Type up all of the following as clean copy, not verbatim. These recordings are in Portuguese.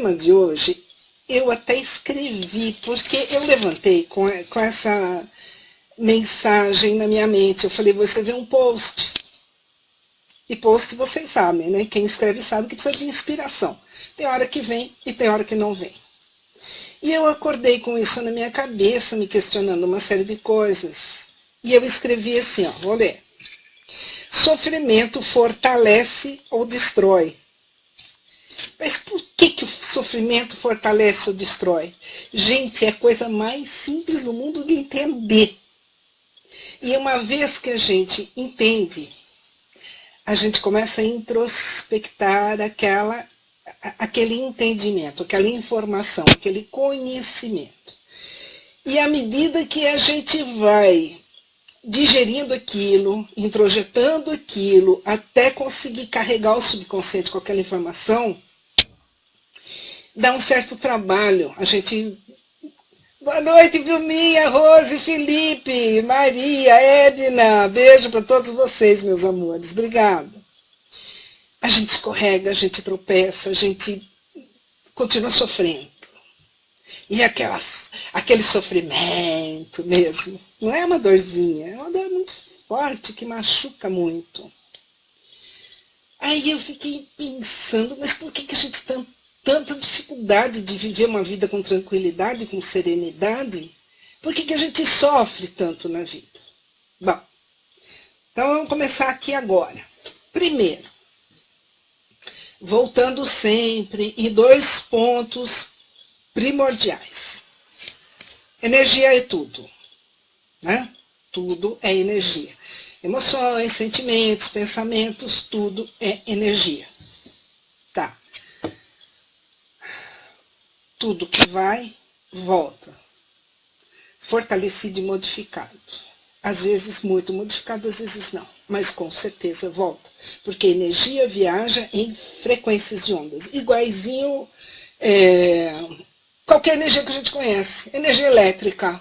tema de hoje, eu até escrevi, porque eu levantei com essa mensagem na minha mente. Eu falei, vou escrever um post. E post, vocês sabem, né? Quem escreve sabe que precisa de inspiração. Tem hora que vem e tem hora que não vem. E eu acordei com isso na minha cabeça, me questionando uma série de coisas. E eu escrevi assim, ó, vou ler. Sofrimento fortalece ou destrói? Mas por que o sofrimento fortalece ou destrói? Gente, é a coisa mais simples do mundo de entender. E uma vez que a gente entende, a gente começa a introspectar aquele entendimento, aquela informação, aquele conhecimento. E à medida que a gente vai digerindo aquilo, introjetando aquilo, até conseguir carregar o subconsciente com aquela informação, dá um certo trabalho. A gente... Boa noite, Vilminha, Rose, Felipe, Maria, Edna. Beijo para todos vocês, meus amores. Obrigada. A gente escorrega, a gente tropeça, a gente continua sofrendo. E aquele sofrimento mesmo. Não é uma dorzinha, é uma dor muito forte, que machuca muito. Aí eu fiquei pensando, mas por que a gente tem tanta dificuldade de viver uma vida com tranquilidade, com serenidade? Por que a gente sofre tanto na vida? Bom, então vamos começar aqui agora. Primeiro, voltando sempre em 2 pontos primordiais. Energia é tudo, né? Tudo é energia. Emoções, sentimentos, pensamentos, tudo é energia. Tá. Tudo que vai, volta. Fortalecido e modificado. Às vezes muito modificado, às vezes não. Mas com certeza volta. Porque a energia viaja em frequências de ondas. Iguaizinho qualquer energia que a gente conhece. Energia elétrica.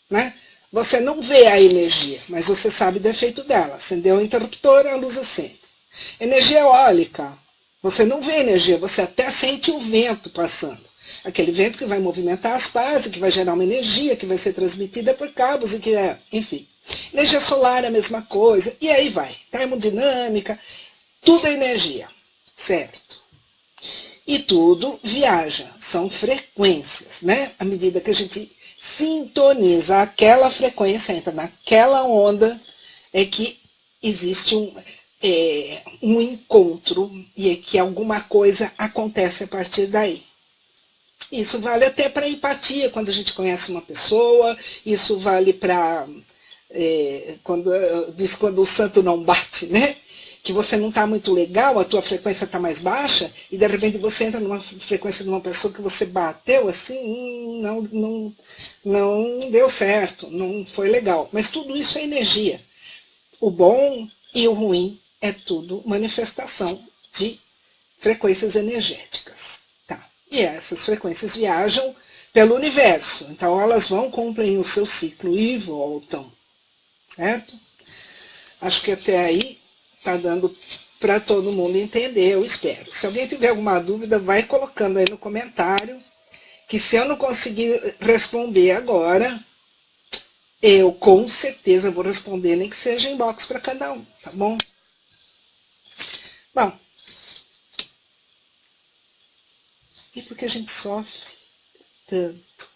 Né? Você não vê a energia, mas você sabe do efeito dela. Acendeu o interruptor, a luz acende. Energia eólica. Você não vê energia, você até sente o vento passando. Aquele vento que vai movimentar as pás, que vai gerar uma energia, que vai ser transmitida por cabos, e que enfim. Energia solar é a mesma coisa, e aí vai. Termodinâmica, tudo é energia, certo? E tudo viaja, são frequências, né? À medida que a gente sintoniza aquela frequência, entra naquela onda, é que existe um encontro e é que alguma coisa acontece a partir daí. Isso vale até para empatia, quando a gente conhece uma pessoa, isso vale para, quando o santo não bate, né? Que você não está muito legal, a tua frequência está mais baixa, e de repente você entra numa frequência de uma pessoa que você bateu assim, não deu certo, não foi legal. Mas tudo isso é energia. O bom e o ruim é tudo manifestação de frequências energéticas. Tá. E essas frequências viajam pelo universo. Então elas vão, cumprem o seu ciclo e voltam. Certo? Acho que até aí está dando para todo mundo entender, eu espero. Se alguém tiver alguma dúvida, vai colocando aí no comentário, que se eu não conseguir responder agora, eu com certeza vou responder, nem que seja inbox para cada um, tá bom? Bom, e por que a gente sofre tanto?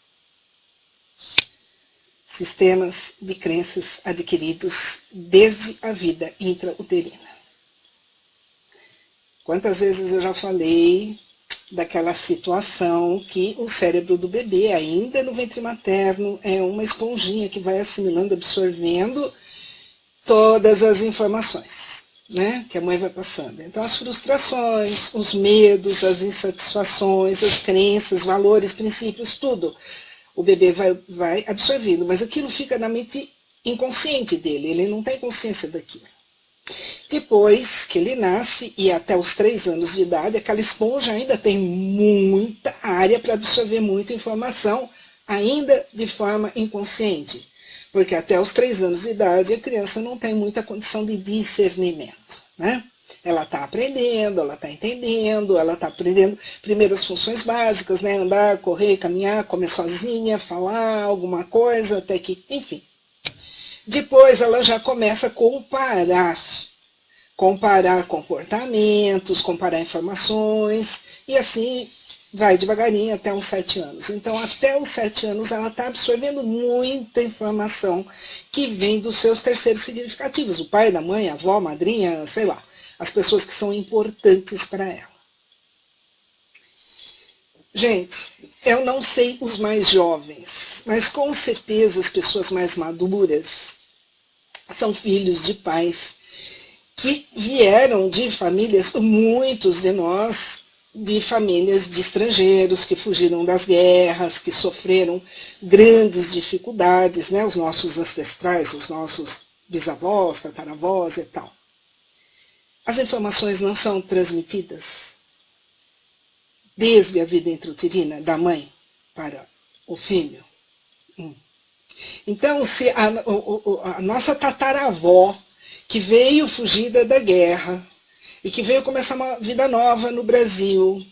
Sistemas de crenças adquiridos desde a vida intrauterina. Quantas vezes eu já falei daquela situação que o cérebro do bebê, ainda no ventre materno, é uma esponjinha que vai assimilando, absorvendo todas as informações, né, que a mãe vai passando. Então as frustrações, os medos, as insatisfações, as crenças, valores, princípios, tudo. O bebê vai absorvendo, mas aquilo fica na mente inconsciente dele, ele não tem consciência daquilo. Depois que ele nasce, e até os 3 anos de idade, aquela esponja ainda tem muita área para absorver muita informação, ainda de forma inconsciente. Porque até os 3 anos de idade a criança não tem muita condição de discernimento, né? Ela está aprendendo, ela está entendendo, ela está aprendendo primeiras funções básicas, né? Andar, correr, caminhar, comer sozinha, falar alguma coisa, até que, enfim. Depois ela já começa a comparar comportamentos, comparar informações, e assim vai devagarinho até uns 7 anos. Então, até os 7 anos, ela está absorvendo muita informação que vem dos seus terceiros significativos, o pai, da mãe, a avó, a madrinha, sei lá, as pessoas que são importantes para ela. Gente, eu não sei os mais jovens, mas com certeza as pessoas mais maduras são filhos de pais que vieram de famílias, muitos de nós, de famílias de estrangeiros que fugiram das guerras, que sofreram grandes dificuldades, né? Os nossos ancestrais, os nossos bisavós, tataravós e tal. As informações não são transmitidas desde a vida intrauterina da mãe para o filho. Então, se a nossa tataravó, que veio fugida da guerra e que veio começar uma vida nova no Brasil,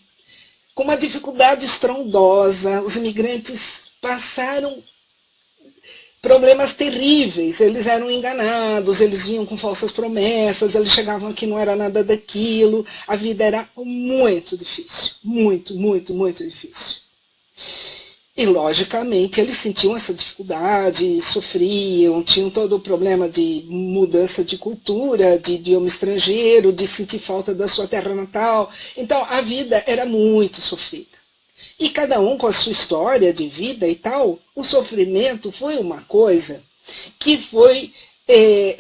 com uma dificuldade estrondosa, os imigrantes passaram problemas terríveis, eles eram enganados, eles vinham com falsas promessas, eles chegavam aqui, não era nada daquilo, a vida era muito difícil, muito, muito, muito difícil. E, logicamente, eles sentiam essa dificuldade, sofriam, tinham todo o problema de mudança de cultura, de idioma estrangeiro, de sentir falta da sua terra natal. Então, a vida era muito sofrida. E cada um com a sua história de vida e tal, o sofrimento foi uma coisa que foi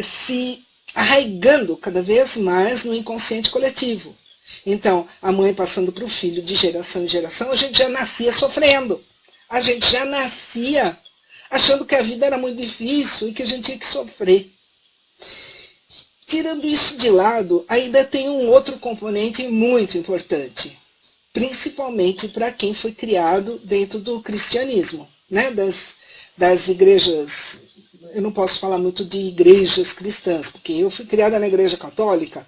se arraigando cada vez mais no inconsciente coletivo. Então, a mãe passando para o filho de geração em geração, a gente já nascia sofrendo. A gente já nascia achando que a vida era muito difícil e que a gente tinha que sofrer. Tirando isso de lado, ainda tem um outro componente muito importante, principalmente para quem foi criado dentro do cristianismo, né? das igrejas. Eu não posso falar muito de igrejas cristãs, porque eu fui criada na igreja católica,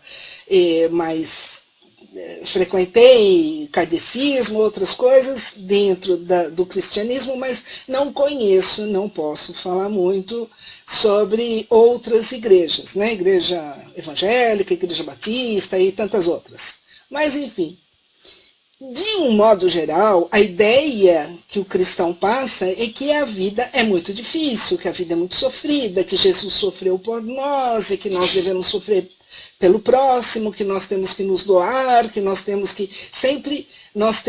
mas frequentei kardecismo, outras coisas dentro do cristianismo, mas não conheço, não posso falar muito sobre outras igrejas, né? Igreja evangélica, igreja batista e tantas outras. Mas, enfim, de um modo geral, a ideia que o cristão passa é que a vida é muito difícil, que a vida é muito sofrida, que Jesus sofreu por nós e que nós devemos sofrer pelo próximo, que nós temos que nos doar, que nós temos que sempre nos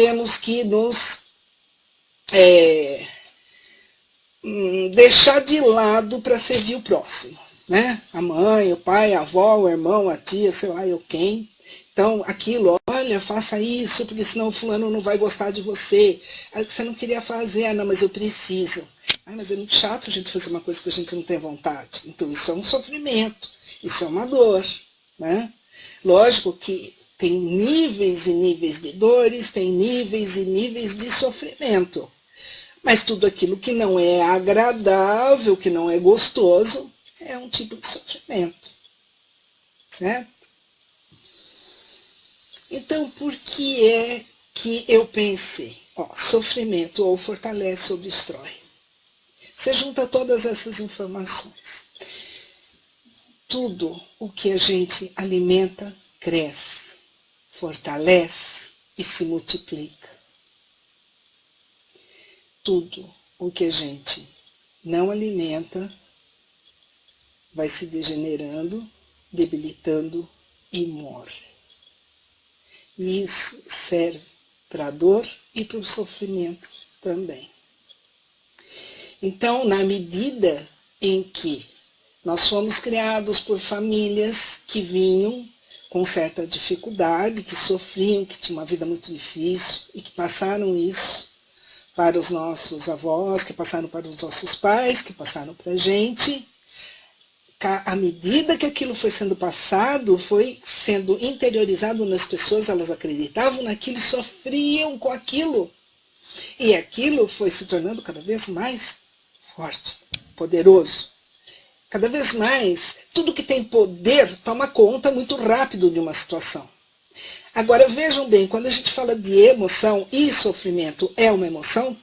deixar de lado para servir o próximo, né? A mãe, o pai, a avó, o irmão, a tia, sei lá eu quem. Então, aquilo, olha, faça isso, porque senão o fulano não vai gostar de você. Você não queria fazer, não, mas eu preciso. Mas é muito chato a gente fazer uma coisa que a gente não tem vontade. Então, isso é um sofrimento, isso é uma dor, né? Lógico que tem níveis e níveis de dores, tem níveis e níveis de sofrimento. Mas tudo aquilo que não é agradável, que não é gostoso, é um tipo de sofrimento, certo? Então, por que é que eu pensei, sofrimento ou fortalece ou destrói? Você junta todas essas informações. Tudo o que a gente alimenta cresce, fortalece e se multiplica. Tudo o que a gente não alimenta vai se degenerando, debilitando e morre. E isso serve para a dor e para o sofrimento também. Então, na medida em que nós fomos criados por famílias que vinham com certa dificuldade, que sofriam, que tinham uma vida muito difícil e que passaram isso para os nossos avós, que passaram para os nossos pais, que passaram para a gente, à medida que aquilo foi sendo passado, foi sendo interiorizado nas pessoas, elas acreditavam naquilo e sofriam com aquilo. E aquilo foi se tornando cada vez mais forte, poderoso. Cada vez mais, tudo que tem poder toma conta muito rápido de uma situação. Agora vejam bem, quando a gente fala de emoção e sofrimento é uma emoção,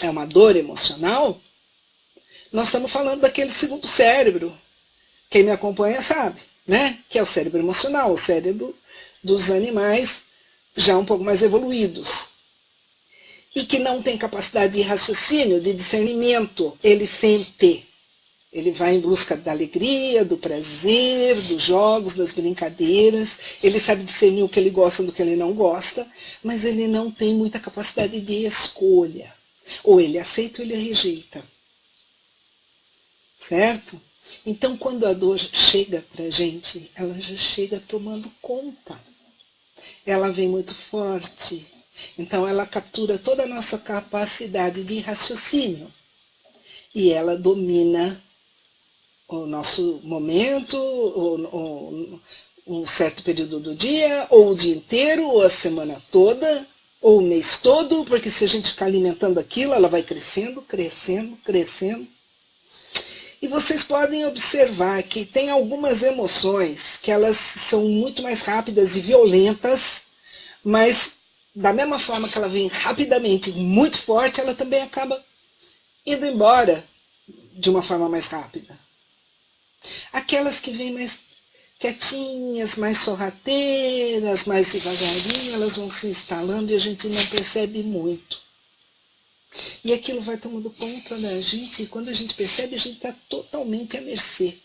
é uma dor emocional, nós estamos falando daquele segundo cérebro. Quem me acompanha sabe, né? Que é o cérebro emocional, o cérebro dos animais já um pouco mais evoluídos. E que não tem capacidade de raciocínio, de discernimento. Ele sente. Ele vai em busca da alegria, do prazer, dos jogos, das brincadeiras. Ele sabe discernir o que ele gosta do que ele não gosta, mas ele não tem muita capacidade de escolha. Ou ele aceita ou ele rejeita. Certo? Então, quando a dor chega para a gente, ela já chega tomando conta. Ela vem muito forte. Então, ela captura toda a nossa capacidade de raciocínio. E ela domina o nosso momento, um certo período do dia, ou o dia inteiro, ou a semana toda, ou o mês todo, porque se a gente ficar alimentando aquilo, ela vai crescendo, crescendo, crescendo. E vocês podem observar que tem algumas emoções que elas são muito mais rápidas e violentas, mas da mesma forma que ela vem rapidamente, muito forte, ela também acaba indo embora de uma forma mais rápida. Aquelas que vêm mais quietinhas, mais sorrateiras, mais devagarinho, elas vão se instalando e a gente não percebe muito. E aquilo vai tomando conta da gente, e quando a gente percebe, a gente está totalmente à mercê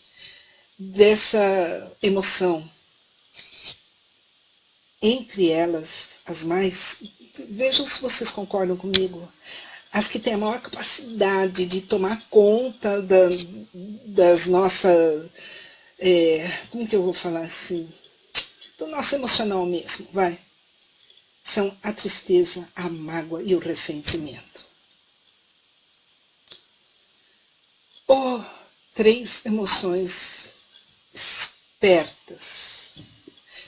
dessa emoção. Entre elas, as mais... Vejam se vocês concordam comigo. As que têm a maior capacidade de tomar conta das nossas... como que eu vou falar assim? Do nosso emocional mesmo, vai. São a tristeza, a mágoa e o ressentimento. Oh, 3 emoções espertas.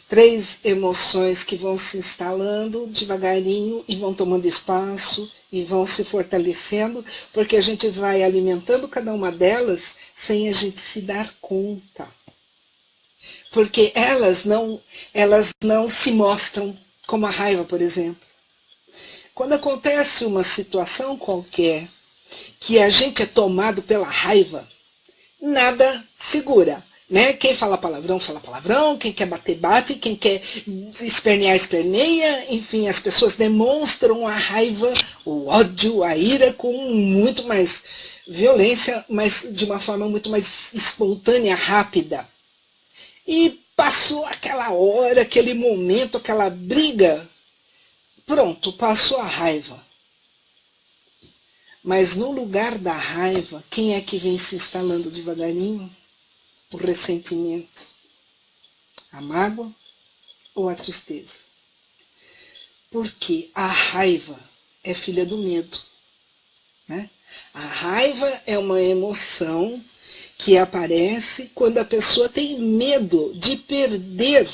3 emoções que vão se instalando devagarinho e vão tomando espaço e vão se fortalecendo, porque a gente vai alimentando cada uma delas sem a gente se dar conta. Porque elas não se mostram, como a raiva, por exemplo. Quando acontece uma situação qualquer, que a gente é tomado pela raiva, nada segura. Né? Quem fala palavrão, quem quer bater, bate, quem quer espernear, esperneia, enfim, as pessoas demonstram a raiva, o ódio, a ira com muito mais violência, mas de uma forma muito mais espontânea, rápida. E passou aquela hora, aquele momento, aquela briga, pronto, passou a raiva. Mas no lugar da raiva, quem é que vem se instalando devagarinho? O ressentimento, a mágoa ou a tristeza. Porque a raiva é filha do medo. Né? A raiva é uma emoção que aparece quando a pessoa tem medo de perder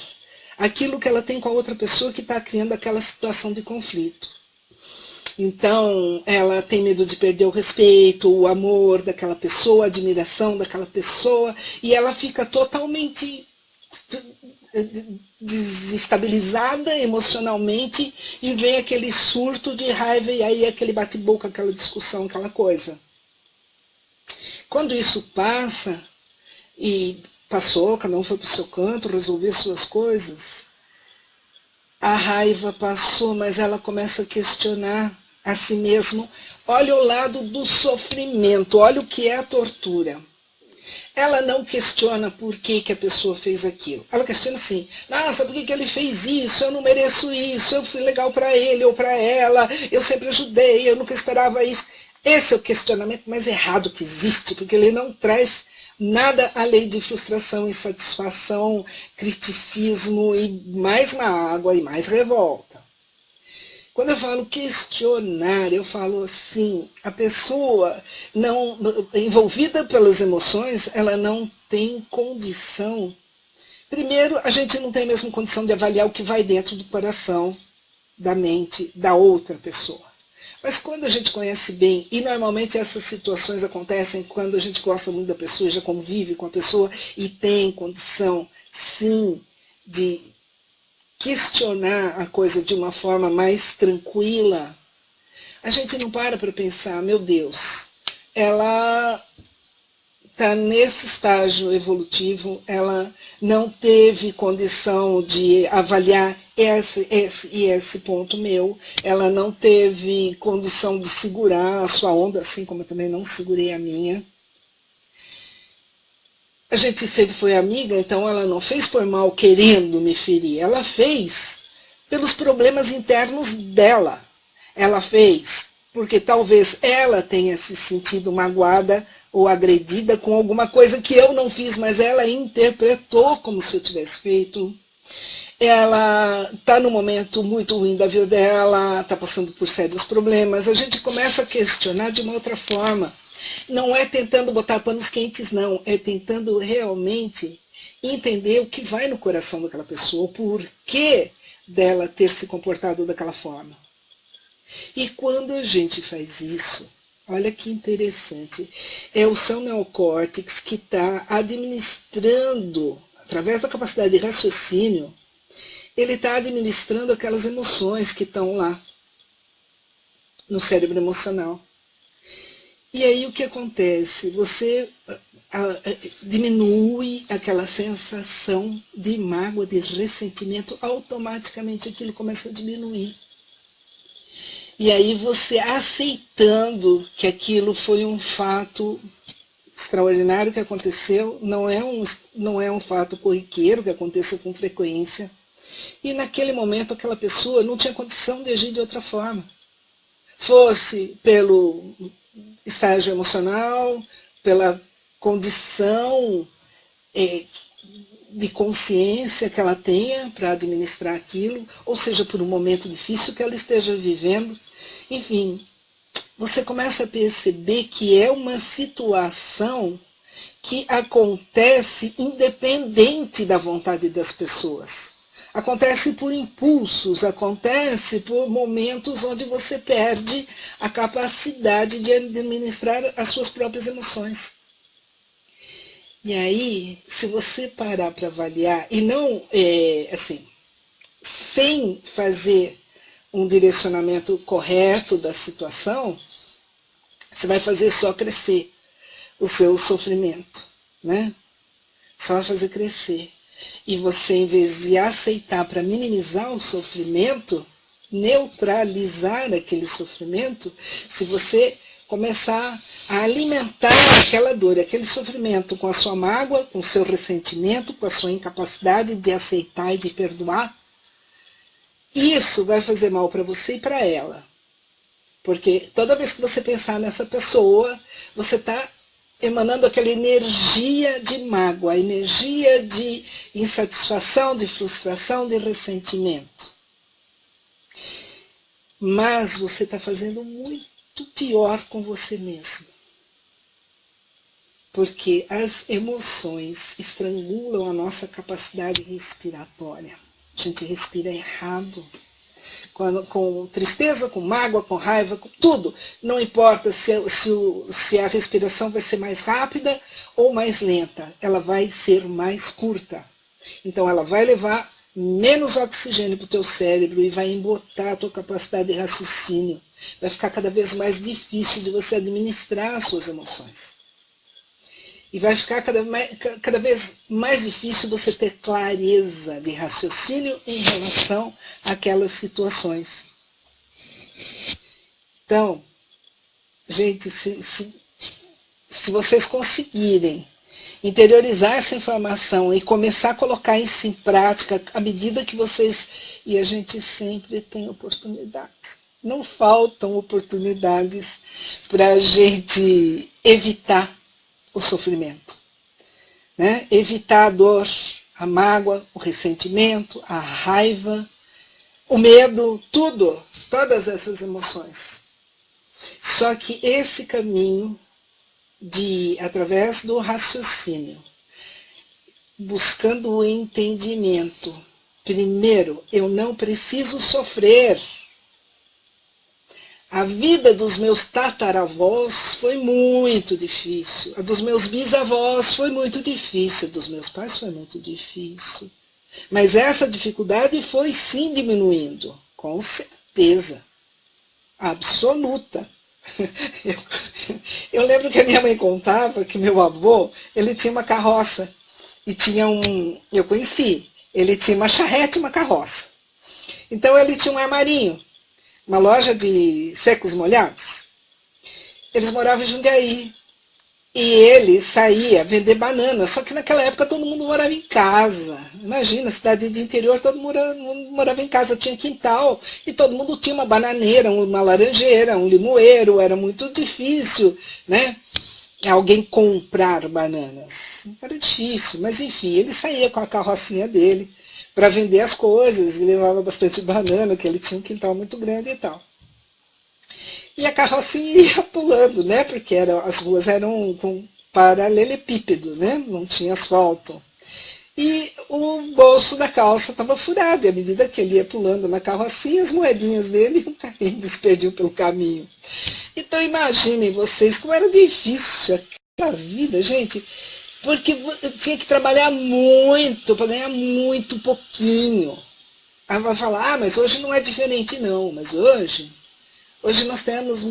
aquilo que ela tem com a outra pessoa que está criando aquela situação de conflito. Então, ela tem medo de perder o respeito, o amor daquela pessoa, a admiração daquela pessoa, e ela fica totalmente desestabilizada emocionalmente e vem aquele surto de raiva e aí aquele bate-boca, aquela discussão, aquela coisa. Quando isso passa, e passou, cada um foi para o seu canto, resolver suas coisas, a raiva passou, mas ela começa a questionar a si mesmo. Olha o lado do sofrimento, olha o que é a tortura. Ela não questiona por que a pessoa fez aquilo. Ela questiona assim, nossa, por que ele fez isso? Eu não mereço isso, eu fui legal para ele ou para ela, eu sempre ajudei, eu nunca esperava isso. Esse é o questionamento mais errado que existe, porque ele não traz nada além de frustração, insatisfação, criticismo e mais mágoa e mais revolta. Quando eu falo questionar, eu falo assim, a pessoa não envolvida pelas emoções, ela não tem condição. Primeiro, a gente não tem mesmo condição de avaliar o que vai dentro do coração, da mente da outra pessoa. Mas quando a gente conhece bem, e normalmente essas situações acontecem quando a gente gosta muito da pessoa, já convive com a pessoa e tem condição, sim, de questionar a coisa de uma forma mais tranquila, a gente não para pensar, meu Deus, ela está nesse estágio evolutivo, ela não teve condição de avaliar esse ponto meu, ela não teve condição de segurar a sua onda, assim como eu também não segurei a minha. A gente sempre foi amiga, então ela não fez por mal querendo me ferir, ela fez pelos problemas internos dela. Ela fez porque talvez ela tenha se sentido magoada ou agredida com alguma coisa que eu não fiz, mas ela interpretou como se eu tivesse feito. Ela está num momento muito ruim da vida dela, está passando por sérios problemas. A gente começa a questionar de uma outra forma. Não é tentando botar panos quentes, não. É tentando realmente entender o que vai no coração daquela pessoa, o porquê dela ter se comportado daquela forma. E quando a gente faz isso, olha que interessante, é o seu neocórtex que está administrando, através da capacidade de raciocínio, ele está administrando aquelas emoções que estão lá no cérebro emocional. E aí o que acontece? Você diminui aquela sensação de mágoa, de ressentimento, automaticamente aquilo começa a diminuir. E aí você aceitando que aquilo foi um fato extraordinário que aconteceu, não é um fato corriqueiro que aconteça com frequência. E naquele momento aquela pessoa não tinha condição de agir de outra forma. Fosse pelo estágio emocional, pela condição de consciência que ela tenha para administrar aquilo, ou seja, por um momento difícil que ela esteja vivendo. Enfim, você começa a perceber que é uma situação que acontece independente da vontade das pessoas. Acontece por impulsos, acontece por momentos onde você perde a capacidade de administrar as suas próprias emoções. E aí, se você parar para avaliar, e não, assim, sem fazer um direcionamento correto da situação, você vai fazer só crescer o seu sofrimento, né? Só vai fazer crescer. E você, em vez de aceitar para minimizar o sofrimento, neutralizar aquele sofrimento, se você começar a alimentar aquela dor, aquele sofrimento com a sua mágoa, com o seu ressentimento, com a sua incapacidade de aceitar e de perdoar, isso vai fazer mal para você e para ela. Porque toda vez que você pensar nessa pessoa, você está emanando aquela energia de mágoa, energia de insatisfação, de frustração, de ressentimento. Mas você está fazendo muito pior com você mesmo. Porque as emoções estrangulam a nossa capacidade respiratória. A gente respira errado. Com tristeza, com mágoa, com raiva, com tudo. Não importa se a respiração vai ser mais rápida ou mais lenta, ela vai ser mais curta. Então ela vai levar menos oxigênio para o teu cérebro e vai embotar a tua capacidade de raciocínio. Vai ficar cada vez mais difícil de você administrar as suas emoções. E vai ficar cada vez mais difícil você ter clareza de raciocínio em relação àquelas situações. Então, gente, se vocês conseguirem interiorizar essa informação e começar a colocar isso em prática, à medida que vocês... E a gente sempre tem oportunidades. Não faltam oportunidades para a gente evitar o sofrimento, né? Evitar a dor, a mágoa, o ressentimento, a raiva, o medo, tudo, todas essas emoções. Só que esse caminho através do raciocínio, buscando o entendimento, primeiro, eu não preciso sofrer. A vida dos meus tataravós foi muito difícil. A dos meus bisavós foi muito difícil. A dos meus pais foi muito difícil. Mas essa dificuldade foi sim diminuindo, com certeza, absoluta. Eu lembro que a minha mãe contava que meu avô, ele tinha uma carroça. E tinha eu conheci, ele tinha uma charrete e uma carroça. Então ele tinha um armarinho, uma loja de secos molhados. Eles moravam em Jundiaí. E ele saía vender banana, só que naquela época todo mundo morava em casa. Imagina, cidade de interior, todo mundo morava em casa, tinha quintal, e todo mundo tinha uma bananeira, uma laranjeira, um limoeiro, era muito difícil, né? Alguém comprar bananas. Era difícil, mas enfim, ele saía com a carrocinha dele para vender as coisas, e levava bastante banana, que ele tinha um quintal muito grande e tal. E a carrocinha ia pulando, né? Porque as ruas eram com paralelepípedo, né? Não tinha asfalto. E o bolso da calça estava furado, e à medida que ele ia pulando na carrocinha, as moedinhas dele iam caindo, se perdiam pelo caminho. Então imaginem vocês como era difícil aquela vida, gente, porque eu tinha que trabalhar muito para ganhar muito pouquinho. Aí vai falar, mas hoje não é diferente não, mas hoje nós temos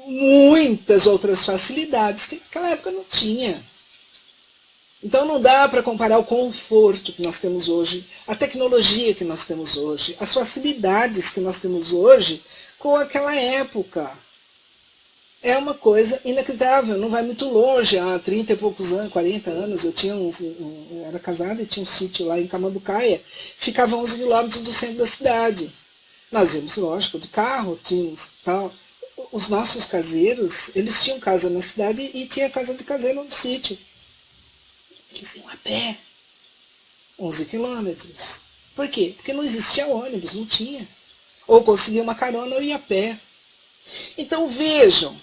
muitas outras facilidades que naquela época não tinha. Então não dá para comparar o conforto que nós temos hoje, a tecnologia que nós temos hoje, as facilidades que nós temos hoje com aquela época. É uma coisa inacreditável, não vai muito longe. Há 30 e poucos anos, 40 anos, eu era casada e tinha um sítio lá em Camanducaia, ficava a 11 quilômetros do centro da cidade. Nós íamos, lógico, de carro, tínhamos tal. Os nossos caseiros, eles tinham casa na cidade e tinha casa de caseiro no sítio. Eles iam a pé, 11 quilômetros. Por quê? Porque não existia ônibus, não tinha. Ou conseguia uma carona ou ia a pé. Então vejam,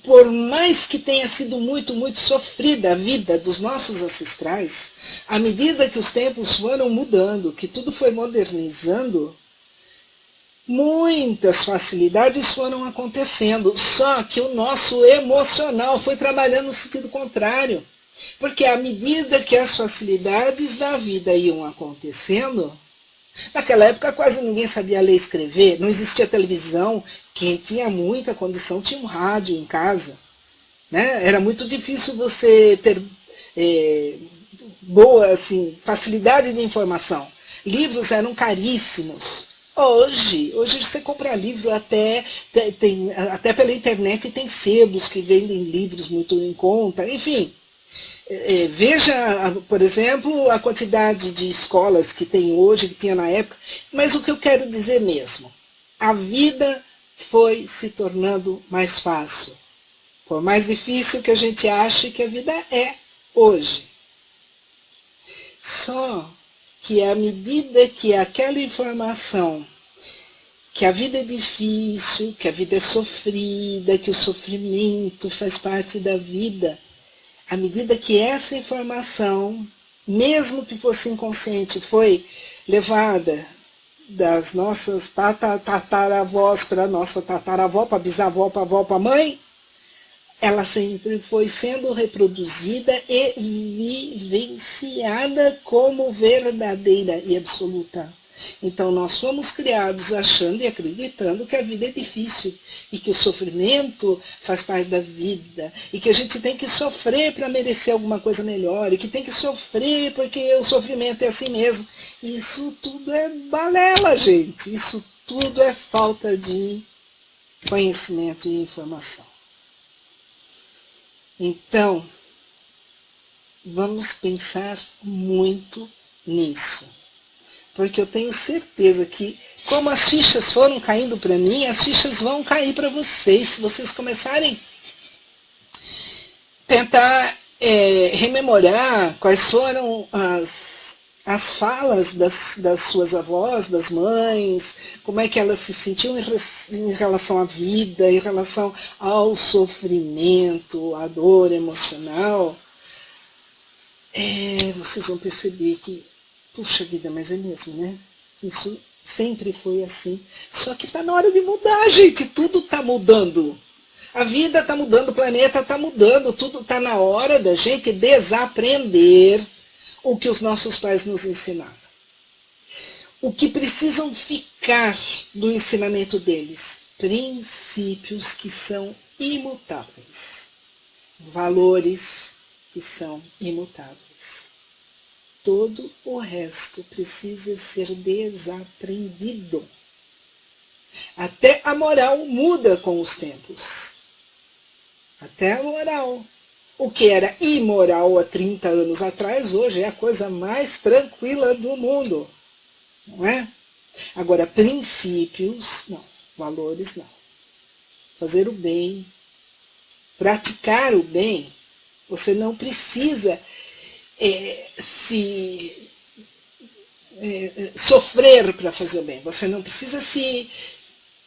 por mais que tenha sido muito, muito sofrida a vida dos nossos ancestrais, à medida que os tempos foram mudando, que tudo foi modernizando, muitas facilidades foram acontecendo, só que o nosso emocional foi trabalhando no sentido contrário. Porque à medida que as facilidades da vida iam acontecendo, naquela época quase ninguém sabia ler e escrever, não existia televisão, quem tinha muita condição tinha um rádio em casa. Né? Era muito difícil você ter boa assim, facilidade de informação. Livros eram caríssimos. Hoje você compra livro até pela internet, e tem sebos que vendem livros muito em conta, enfim. Veja, por exemplo, a quantidade de escolas que tem hoje, que tinha na época, mas o que eu quero dizer mesmo, a vida foi se tornando mais fácil, por mais difícil que a gente ache que a vida é hoje. Só que à medida que aquela informação, que a vida é difícil, que a vida é sofrida, que o sofrimento faz parte da vida, à medida que essa informação, mesmo que fosse inconsciente, foi levada das nossas tataravós para a nossa tataravó, para a bisavó, para a avó, para a mãe, ela sempre foi sendo reproduzida e vivenciada como verdadeira e absoluta. Então nós fomos criados achando e acreditando que a vida é difícil e que o sofrimento faz parte da vida e que a gente tem que sofrer para merecer alguma coisa melhor e que tem que sofrer porque o sofrimento é assim mesmo. Isso tudo é balela, gente. Isso tudo é falta de conhecimento e informação. Então, vamos pensar muito nisso. Porque eu tenho certeza que, como as fichas foram caindo para mim, as fichas vão cair para vocês. Se vocês começarem a tentar rememorar quais foram as falas das suas avós, das mães, como é que elas se sentiam em relação à vida, em relação ao sofrimento, à dor emocional, vocês vão perceber que puxa vida, mas é mesmo, né? Isso Sempre foi assim. Só que está na hora de mudar, gente. Tudo está mudando. A vida está mudando, o planeta está mudando. Tudo está na hora da gente desaprender o que os nossos pais nos ensinaram. O que precisam ficar do ensinamento deles? Princípios que são imutáveis. Valores que são imutáveis. Todo o resto precisa ser desaprendido. Até a moral muda com os tempos. Até a moral. O que era imoral há 30 anos atrás, hoje é a coisa mais tranquila do mundo. Não é? Agora, princípios, não. Valores, não. Fazer o bem, praticar o bem, você não precisa sofrer para fazer o bem. Você não precisa se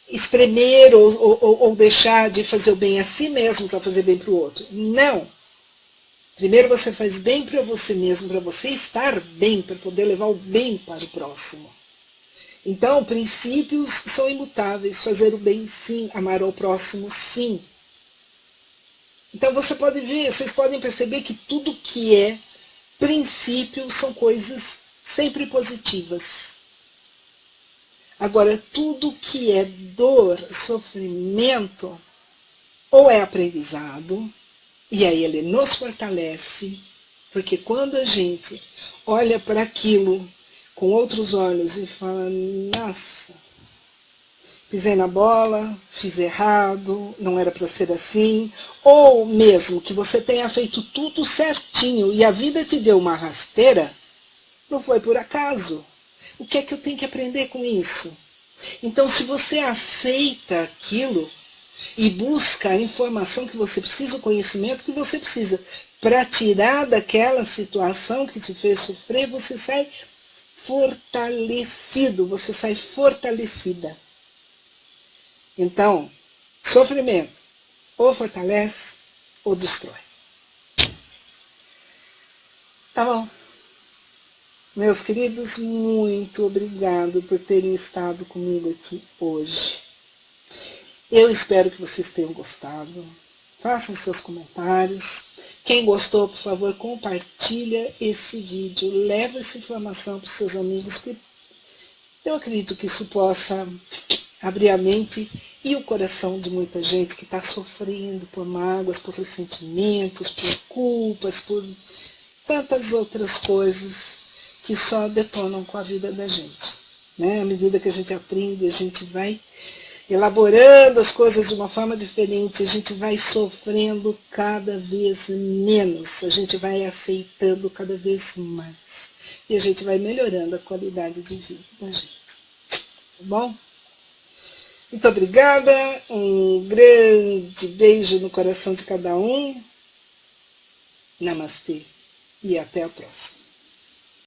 espremer ou deixar de fazer o bem a si mesmo para fazer bem para o outro. Não. Primeiro você faz bem para você mesmo, para você estar bem, para poder levar o bem para o próximo. Então, princípios são imutáveis. Fazer o bem, sim. Amar ao próximo, sim. Então você pode ver, vocês podem perceber que tudo que é princípios são coisas sempre positivas. Agora, tudo que é dor, sofrimento, ou é aprendizado, e aí ele nos fortalece, porque quando a gente olha para aquilo com outros olhos e fala, nossa, pisei na bola, fiz errado, não era para ser assim, ou mesmo que você tenha feito tudo certinho e a vida te deu uma rasteira, não foi por acaso. O que é que eu tenho que aprender com isso? Então, se você aceita aquilo e busca a informação que você precisa, o conhecimento que você precisa, para tirar daquela situação que te fez sofrer, você sai fortalecido, você sai fortalecida. Então, sofrimento ou fortalece ou destrói. Tá bom. Meus queridos, muito obrigado por terem estado comigo aqui hoje. Eu espero que vocês tenham gostado. Façam seus comentários. Quem gostou, por favor, compartilha esse vídeo. Leva essa informação para os seus amigos, que eu acredito que isso possa abrir a mente e o coração de muita gente que está sofrendo por mágoas, por ressentimentos, por culpas, por tantas outras coisas que só detonam com a vida da gente. Né? À medida que a gente aprende, a gente vai elaborando as coisas de uma forma diferente, a gente vai sofrendo cada vez menos, a gente vai aceitando cada vez mais. E a gente vai melhorando a qualidade de vida da gente. Tá bom? Muito obrigada, um grande beijo no coração de cada um. Namastê e até a próxima.